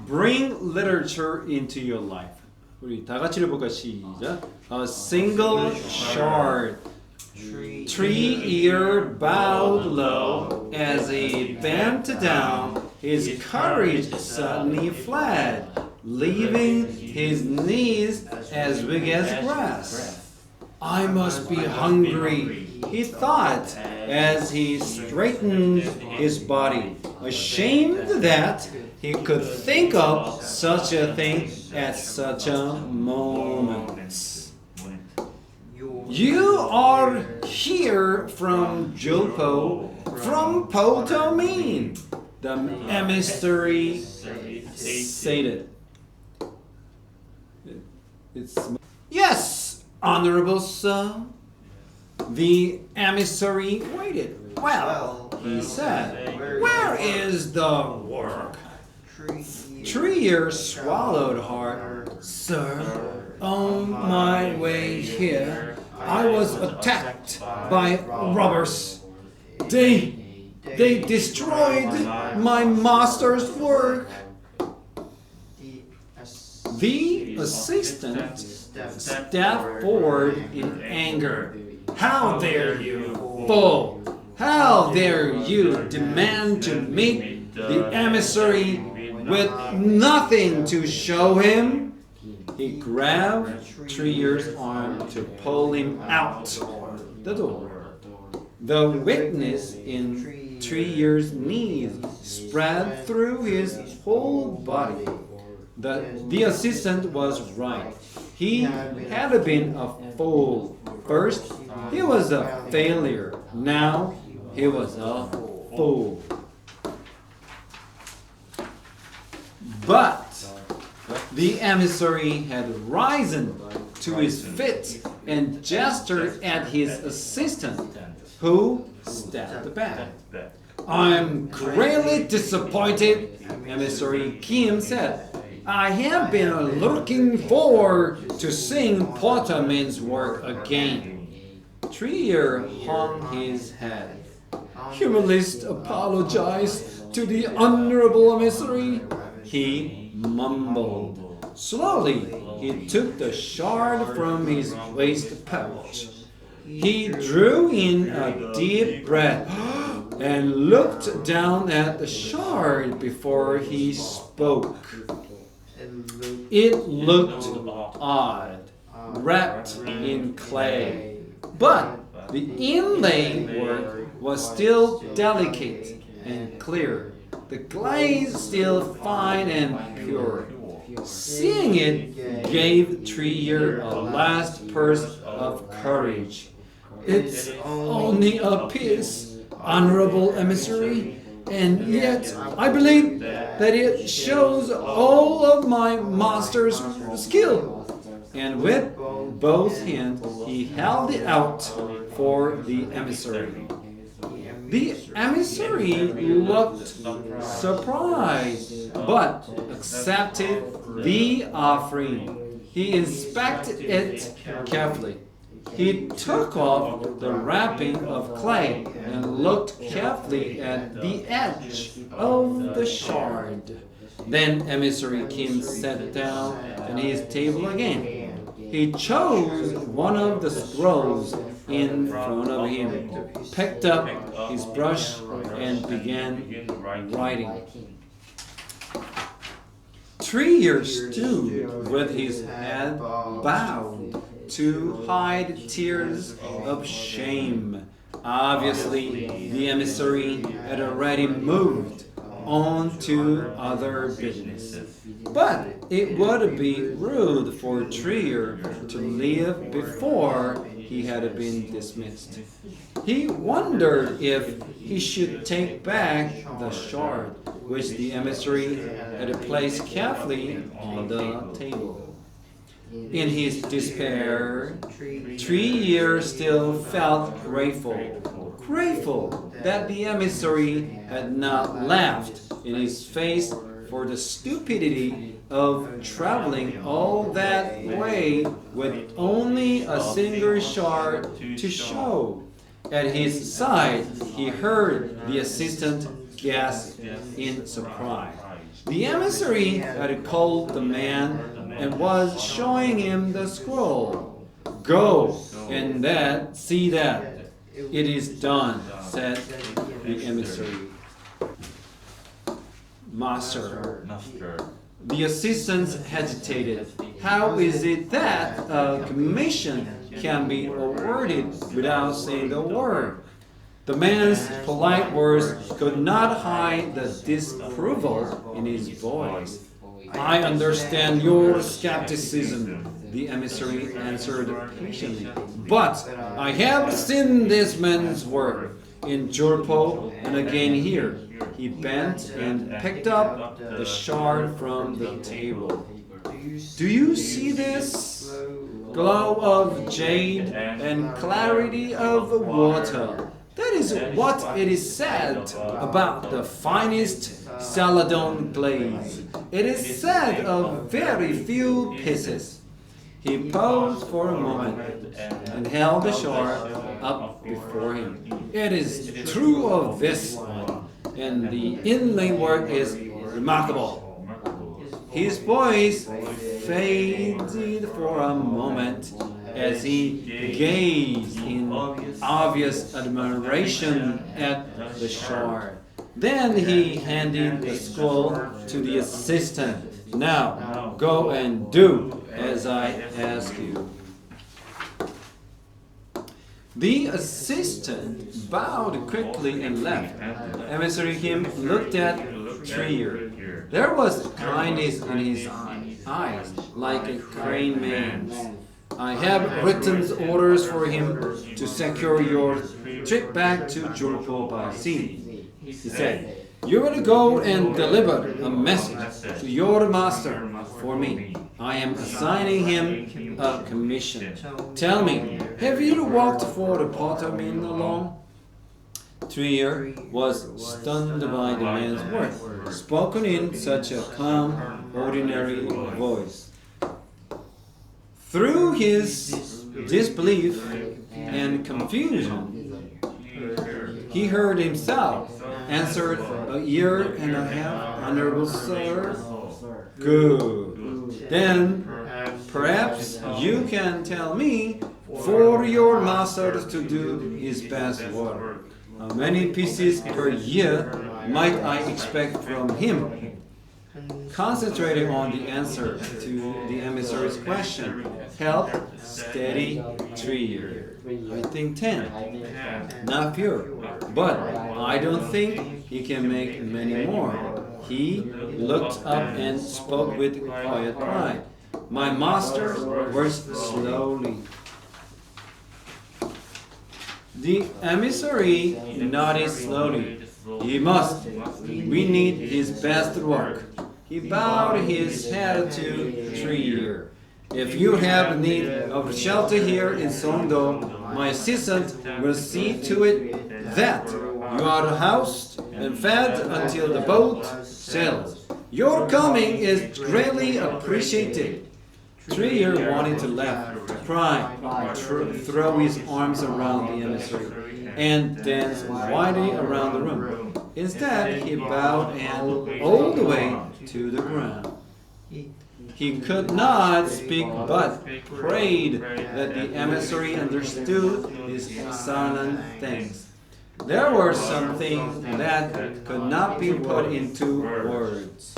Bring literature into your life. 우리 다 같이 읽어볼까? 시작. A single shard. Tree-ear bowed low as he bent down. His courage suddenly fled, leaving his knees as big as grass. I must be hungry, he thought as he straightened his body, ashamed that he could think of such a thing at such a moment. You are here from Jopo, from Potomin, the emissary stated. Yes, honorable sir. The emissary waited. Well, he said, where is the work? Tree-ear swallowed hard. Sir, on my way here, I was attacked by robbers. They destroyed my master's work. The assistant stepped forward in anger. How dare you, fool! How dare you demand to meet the emissary with nothing to show him? He grabbed Tree-ear's arm to pull him out the door. The weakness in Tree-ear's knees spread through his whole body. The assistant was right. He had been a fool. First, he was a failure. Now, he was a fool. But the emissary had risen to his feet and gestured at his assistant, who stepped back. I'm greatly disappointed, emissary Kim said. I have been looking forward to seeing Potamin's work again. Tree-ear hung his head. You must apologize to the honorable emissary, he mumbled. Slowly, he took the shard from his waist pouch. He drew in a deep breath and looked down at the shard before he spoke. It looked odd, wrapped in clay, but the inlay work was still delicate and clear, the glaze still fine and pure. Seeing it gave Tree-ear a last burst of courage. It's only a piece, honorable emissary, and yet I believe that it shows all of my master's skill. And with both hands, he held it out for the emissary. The emissary looked surprised, but accepted the offering. He inspected it carefully. He took off the wrapping of clay and looked carefully at the edge of the shard. Then emissary Kim sat down at his table again. He chose one of the scrolls in front of him, picked up his brush, and began writing. Tree-ear stood with his head bowed to hide tears of shame. Obviously, the emissary had already moved on to other business. But it would be rude for Tree-ear to leave before he had been dismissed. He wondered if he should take back the shard, which the emissary had placed carefully on the table. In his despair, Tree-ear still felt grateful that the emissary had not laughed in his face for the stupidity of traveling all that way with only a single shard to show. At his side, he heard the assistant gasp in surprise. The emissary had called the man and was showing him the scroll. Go and see that it is done, said the emissary. Master. The assistant hesitated. How is it that a commission can be awarded without saying the word? The man's polite words could not hide the disapproval in his voice. I understand your skepticism, the emissary answered patiently. But I have seen this man's work in Jurpo and again here. He bent and picked up the shard from the table. Do you see this? Glow of jade and clarity of water. That is what it is said about the finest Celadon glaze. It is said of very few pieces. He paused for a moment and held the shard up before him. It is true of this one, and the inlay work is remarkable. His voice faded for a moment as he gazed in obvious admiration at the shard. Then he handed the scroll to the assistant. Now, go and do as I ask you. The assistant bowed quickly and left. Emissary Kim looked at Trier. There was kindness in his eyes, like a crane man's. I have written orders for him to secure your trip back to Jurpo by sea. He said, you will go and deliver a message to your master for me. I am assigning him a commission. Tell me, have you walked for the Potterman alone? Trier was stunned by the man's words, spoken in such a calm, ordinary voice. Through his disbelief and confusion, he heard himself answered, a year and a half, honorable sir. Good. Then perhaps you can tell me for your master to do his best work. How many pieces per year might I expect from him? Concentrating on the answer to the emissary's question helped steady Trier. I think 10. Not fewer. But I don't think he can make many more. He looked up and spoke with quiet pride. My master works slowly. The emissary nodded slowly. He must. We need his best work. He bowed his head to Trier. If you have need of shelter here in Songdo, my assistant will see to it that you are housed and fed until the boat sails. Your coming is greatly appreciated. Trier wanted to laugh, cry, throw his arms around the emissary, and dance widely around the room. Instead, he bowed and all the way to the ground. He could not speak, but prayed that the emissary understood his silent thanks. There were some things that could not be put into words.